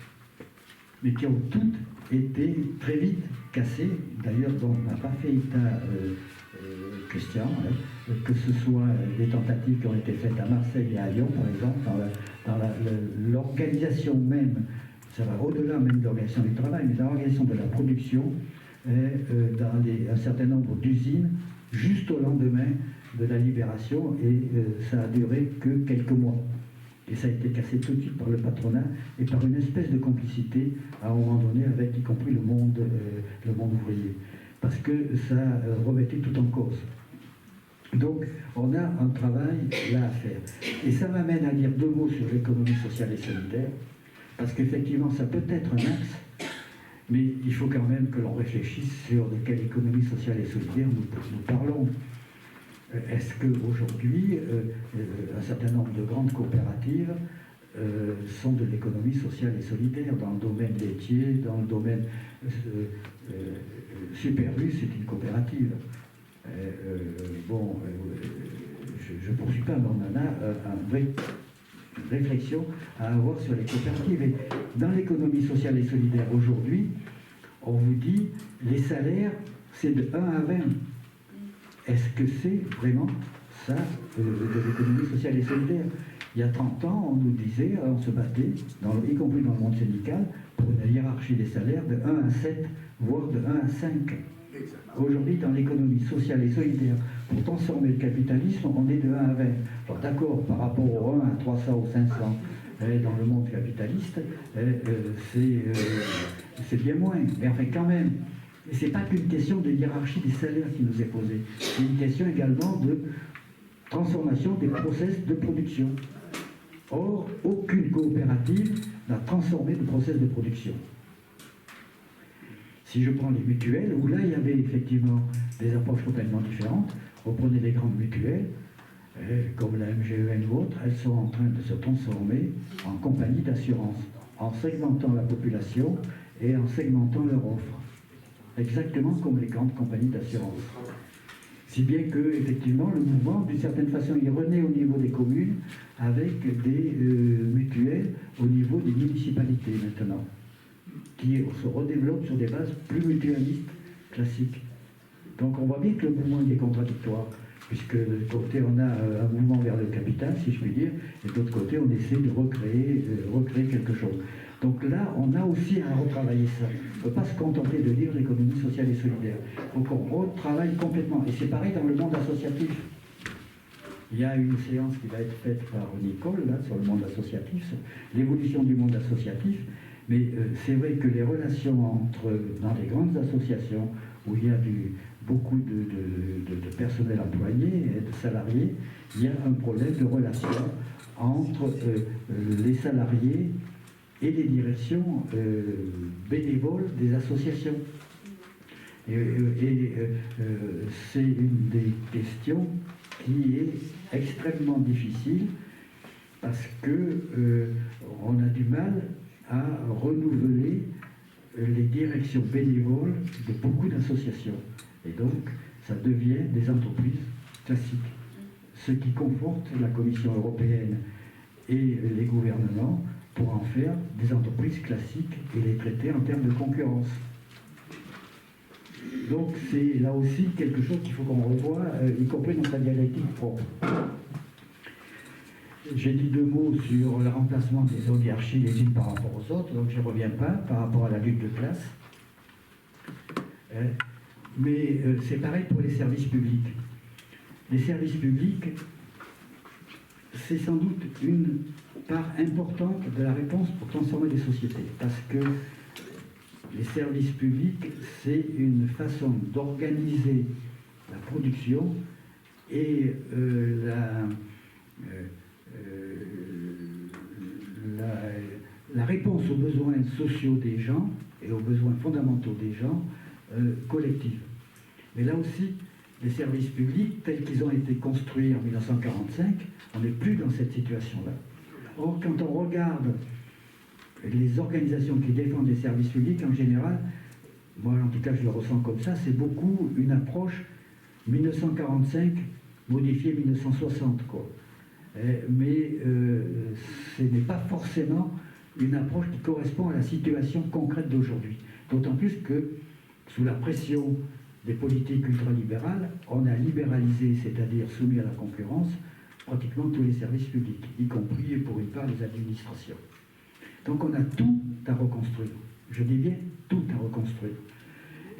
mais qui ont toutes été très vite cassé. D'ailleurs, dont on n'a pas fait état, Christian, hein, que ce soit des tentatives qui ont été faites à Marseille et à Lyon, par exemple, dans l'organisation même, ça va au-delà même de l'organisation du travail, mais dans l'organisation de la production, dans un certain nombre d'usines, juste au lendemain de la libération, et ça a duré que quelques mois. Et ça a été cassé tout de suite par le patronat et par une espèce de complicité à un moment donné avec y compris le monde ouvrier. Parce que ça remettait tout en cause. Donc on a un travail là à faire. Et ça m'amène à dire 2 mots sur l'économie sociale et solidaire, parce qu'effectivement ça peut être un axe, mais il faut quand même que l'on réfléchisse sur de quelle économie sociale et solidaire nous parlons. Est-ce qu'aujourd'hui, un certain nombre de grandes coopératives sont de l'économie sociale et solidaire dans le domaine laitier, dans le domaine Superbus, c'est une coopérative. Je ne poursuis pas, mais on en a une réflexion à avoir sur les coopératives. Et dans l'économie sociale et solidaire aujourd'hui, on vous dit les salaires, c'est de 1 à 20. Est-ce que c'est vraiment ça, de l'économie sociale et solidaire? Il y a 30 ans, on nous disait, on se battait, y compris dans le monde syndical, pour une hiérarchie des salaires de 1 à 7, voire de 1 à 5. Aujourd'hui, dans l'économie sociale et solidaire, pour transformer le capitalisme, on est de 1 à 20. Alors d'accord, par rapport au 1 à 300 ou 500 dans le monde capitaliste, c'est bien moins. Mais enfin, quand même, ce n'est pas qu'une question de hiérarchie des salaires qui nous est posée. C'est une question également de transformation des process de production. Or, aucune coopérative n'a transformé le process de production. Si je prends les mutuelles, où là il y avait effectivement des approches complètement différentes, reprenez les grandes mutuelles, comme la MGEN ou autres, elles sont en train de se transformer en compagnie d'assurance, en segmentant la population et en segmentant leur offre. Exactement comme les grandes compagnies d'assurance. Si bien que, effectivement, le mouvement, d'une certaine façon, il renaît au niveau des communes avec des mutuelles au niveau des municipalités maintenant, qui se redéveloppent sur des bases plus mutualistes classiques. Donc on voit bien que le mouvement il est contradictoire, puisque d'un côté on a un mouvement vers le capital, si je puis dire, et de l'autre côté on essaie de recréer quelque chose. Donc là, on a aussi à retravailler ça. On ne peut pas se contenter de dire l'économie sociale et solidaire. Il faut qu'on retravaille complètement. Et c'est pareil dans le monde associatif. Il y a une séance qui va être faite par Nicole, là, sur le monde associatif, l'évolution du monde associatif. Mais c'est vrai que les relations dans les grandes associations, où il y a beaucoup de personnel employé et de salariés, il y a un problème de relation entre les salariés et les directions bénévoles des associations. C'est une des questions qui est extrêmement difficile parce que on a du mal à renouveler les directions bénévoles de beaucoup d'associations. Et donc, ça devient des entreprises classiques. Ce qui conforte la Commission européenne et les gouvernements pour en faire des entreprises classiques et les traiter en termes de concurrence. Donc c'est là aussi quelque chose qu'il faut qu'on revoie, y compris dans sa dialectique propre. J'ai dit 2 mots sur le remplacement des oligarchies les unes par rapport aux autres, donc je ne reviens pas par rapport à la lutte de classe. Mais c'est pareil pour les services publics. Les services publics, c'est sans doute une part importante de la réponse pour transformer les sociétés, parce que les services publics, c'est une façon d'organiser la production et la réponse aux besoins sociaux des gens et aux besoins fondamentaux des gens collectifs. Mais là aussi, les services publics, tels qu'ils ont été construits en 1945, on n'est plus dans cette situation-là. Or, quand on regarde les organisations qui défendent les services publics, en général, moi en tout cas je le ressens comme ça, c'est beaucoup une approche 1945 modifiée 1960, quoi. Mais ce n'est pas forcément une approche qui correspond à la situation concrète d'aujourd'hui. d'autant plus que, sous la pression des politiques ultralibérales, on a libéralisé, c'est-à-dire soumis à la concurrence, pratiquement tous les services publics, y compris pour une part les administrations. Donc on a tout à reconstruire. Je dis bien tout à reconstruire.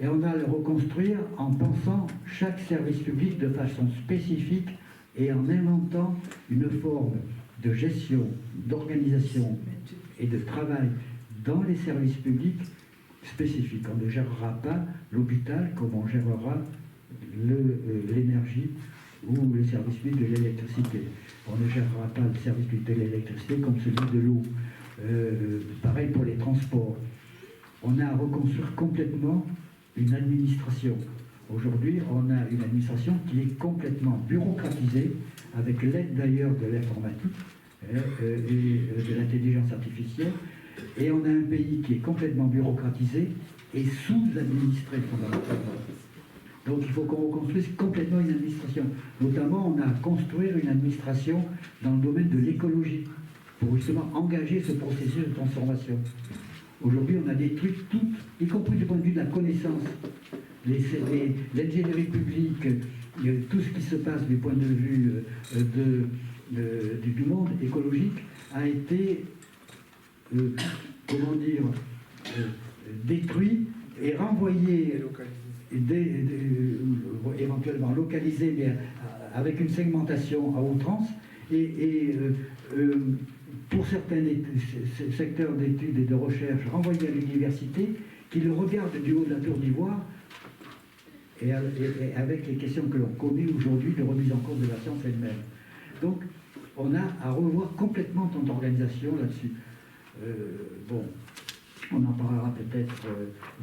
Et on a à le reconstruire en pensant chaque service public de façon spécifique et en inventant une forme de gestion, d'organisation et de travail dans les services publics spécifiques. On ne gérera pas l'hôpital comme on gérera l'énergie ou le service public de l'électricité. On ne gérera pas le service public de l'électricité comme celui de l'eau. Pareil pour les transports. On a à reconstruire complètement une administration. Aujourd'hui, on a une administration qui est complètement bureaucratisée, avec l'aide d'ailleurs de l'informatique et de l'intelligence artificielle. Et on a un pays qui est complètement bureaucratisé et sous-administré fondamentalement. Donc il faut qu'on reconstruise complètement une administration. Notamment, on a à construire une administration dans le domaine de l'écologie, pour justement engager ce processus de transformation. Aujourd'hui, on a des trucs, tout, y compris du point de vue de la connaissance, l'ingénierie publique, tout ce qui se passe du point de vue du monde écologique a été, comment dire, détruit et renvoyé, éventuellement localisé, mais avec une segmentation à outrance, pour certains secteurs d'études et de recherche renvoyés à l'université, qui le regardent du haut de la tour d'ivoire, et avec les questions que l'on connaît aujourd'hui de remise en cause de la science elle-même. Donc, on a à revoir complètement notre organisation là-dessus. Bon, on en parlera peut-être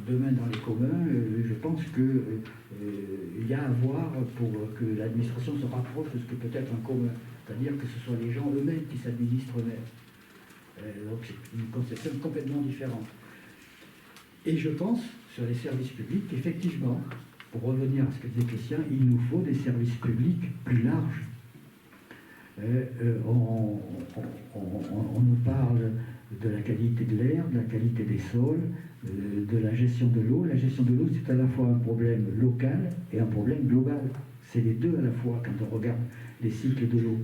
demain dans les communs. Je pense qu'il y a à voir pour que l'administration se rapproche de ce que peut être un commun. C'est-à-dire que ce soit les gens eux-mêmes qui s'administrent eux-mêmes. Donc c'est une conception complètement différente. Et je pense, sur les services publics, qu'effectivement, pour revenir à ce que disait Christian, il nous faut des services publics plus larges. On nous parle de la qualité de l'air, de la qualité des sols, de la gestion de l'eau. La gestion de l'eau, c'est à la fois un problème local et un problème global. C'est les deux à la fois quand on regarde les cycles de l'eau.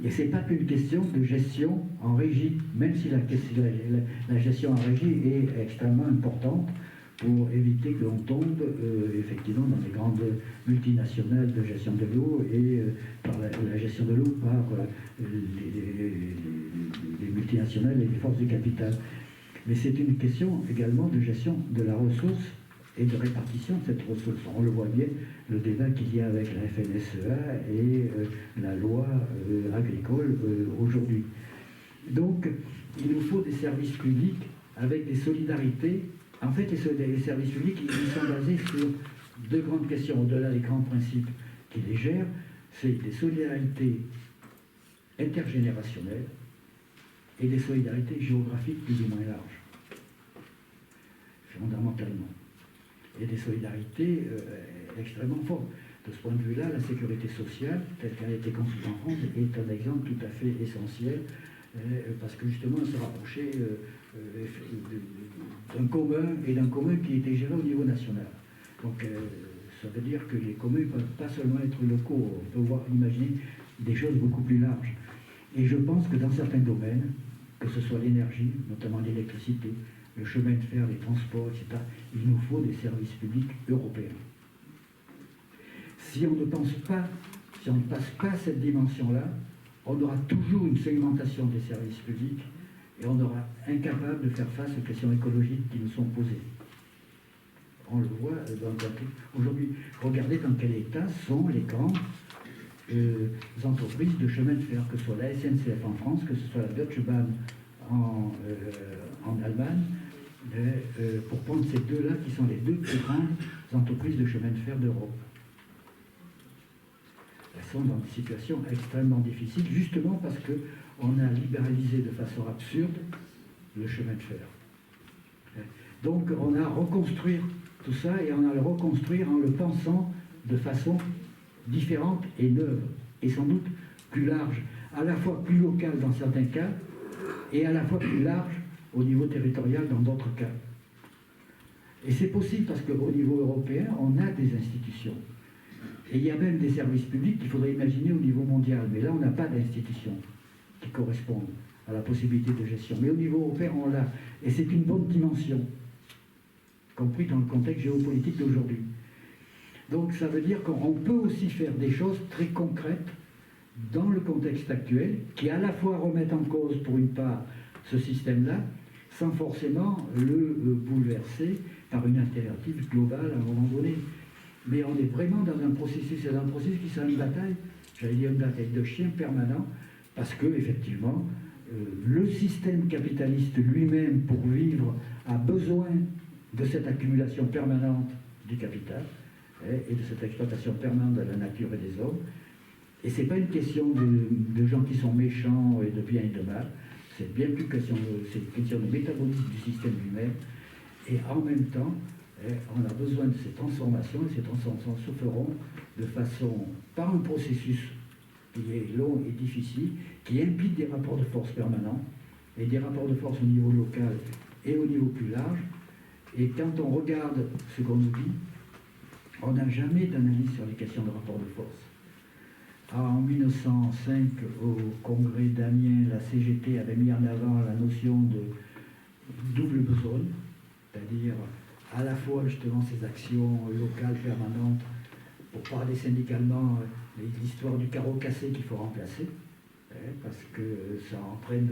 Et ce n'est pas qu'une question de gestion en régie, même si la gestion en régie est extrêmement importante pour éviter que l'on tombe effectivement dans les grandes multinationales de gestion de l'eau et par la gestion de l'eau par les multinationales et les forces du capital. Mais c'est une question également de gestion de la ressource et de répartition de cette ressource. On le voit bien, le débat qu'il y a avec la FNSEA et la loi agricole aujourd'hui. Donc, il nous faut des services publics avec des solidarités. En fait, les services publics, ils sont basés sur deux grandes questions, au-delà des grands principes qui les gèrent. C'est des solidarités intergénérationnelles et des solidarités géographiques plus ou moins larges, fondamentalement. Et des solidarités extrêmement fortes. De ce point de vue-là, la sécurité sociale, telle qu'elle a été conçue en France, est un exemple tout à fait essentiel, parce que justement, elle se rapprochait d'un commun, et d'un commun qui était géré au niveau national. Donc, ça veut dire que les communs ne peuvent pas seulement être locaux, on peut imaginer des choses beaucoup plus larges. Et je pense que dans certains domaines, que ce soit l'énergie, notamment l'électricité, le chemin de fer, les transports, etc., il nous faut des services publics européens. Si on ne pense pas, si on ne passe pas cette dimension-là, on aura toujours une segmentation des services publics et on sera incapable de faire face aux questions écologiques qui nous sont posées. On le voit aujourd'hui. Regardez dans quel état sont les grandes entreprises de chemin de fer, que ce soit la SNCF en France, que ce soit la Deutsche Bahn en Allemagne, pour prendre ces deux-là qui sont les deux plus grandes entreprises de chemin de fer d'Europe. Elles sont dans des situations extrêmement difficiles, justement parce qu'on a libéralisé de façon absurde le chemin de fer. Donc on a à reconstruire tout ça, et on a à le reconstruire en le pensant de façon différente et neuve, et sans doute plus large, à la fois plus locale dans certains cas, et à la fois plus large au niveau territorial dans d'autres cas. Et c'est possible parce qu'au niveau européen, on a des institutions. Et il y a même des services publics qu'il faudrait imaginer au niveau mondial. Mais là, on n'a pas d'institutions qui correspondent à la possibilité de gestion. Mais au niveau européen, on l'a. Et c'est une bonne dimension, compris dans le contexte géopolitique d'aujourd'hui. Donc ça veut dire qu'on peut aussi faire des choses très concrètes dans le contexte actuel, qui à la fois remettent en cause, pour une part, ce système-là, sans forcément le bouleverser par une alternative globale à un moment donné. Mais on est vraiment dans un processus, c'est un processus qui sera une bataille, j'allais dire une bataille de chiens permanent, parce que, effectivement, le système capitaliste lui-même, pour vivre, a besoin de cette accumulation permanente du capital et de cette exploitation permanente de la nature et des hommes. Et ce n'est pas une question de gens qui sont méchants et de bien et de mal, c'est bien plus question c'est une question de métabolisme du système lui-même. Et en même temps, on a besoin de ces transformations, et ces transformations se feront de façon, par un processus qui est long et difficile, qui implique des rapports de force permanents, et des rapports de force au niveau local et au niveau plus large. Et quand on regarde ce qu'on nous dit, on n'a jamais d'analyse sur les questions de rapports de force. Alors, en 1905, au congrès d'Amiens, la CGT avait mis en avant la notion de double besogne, c'est-à-dire à la fois justement ces actions locales permanentes, pour parler syndicalement, l'histoire du carreau cassé qu'il faut remplacer, parce que ça entraîne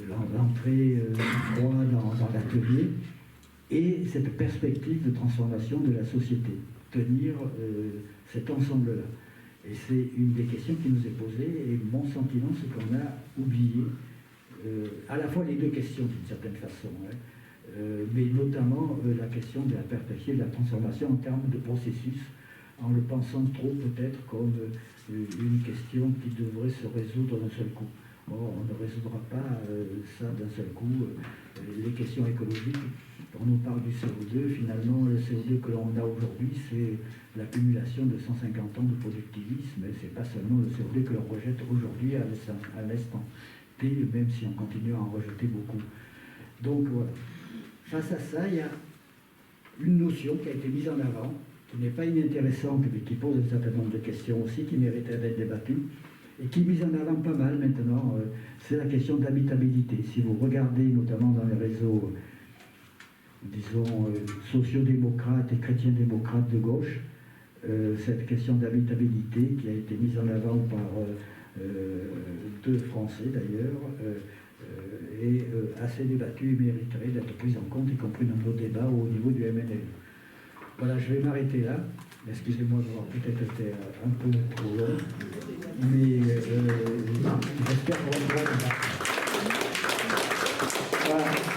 l'entrée du froid dans l'atelier, et cette perspective de transformation de la société, tenir cet ensemble-là. Et c'est une des questions qui nous est posée, et mon sentiment, c'est qu'on a oublié à la fois les deux questions d'une certaine façon, mais notamment la question de la perspective de la transformation en termes de processus, en le pensant trop peut-être comme une question qui devrait se résoudre d'un seul coup. Or, on ne résoudra pas ça d'un seul coup. Les questions écologiques, on nous parle du CO2, finalement le CO2 que l'on a aujourd'hui, c'est l'accumulation de 150 ans de productivisme, et c'est pas seulement le CO2 que l'on rejette aujourd'hui à l'instant T, même si on continue à en rejeter beaucoup. Donc voilà. Face à ça, il y a une notion qui a été mise en avant, qui n'est pas inintéressante, mais qui pose un certain nombre de questions aussi, qui mériterait d'être débattue, et qui est mise en avant pas mal maintenant, c'est la question d'habitabilité. Si vous regardez notamment dans les réseaux, disons, sociodémocrates et chrétiens-démocrates de gauche, cette question d'habitabilité qui a été mise en avant par deux Français d'ailleurs, est assez débattue et mériterait d'être prise en compte, y compris dans nos débats au niveau du MNLE. Voilà, je vais m'arrêter là. Excusez-moi d'avoir peut-être été un peu trop long, mais j'espère qu'on va pouvoir débattre. Voilà.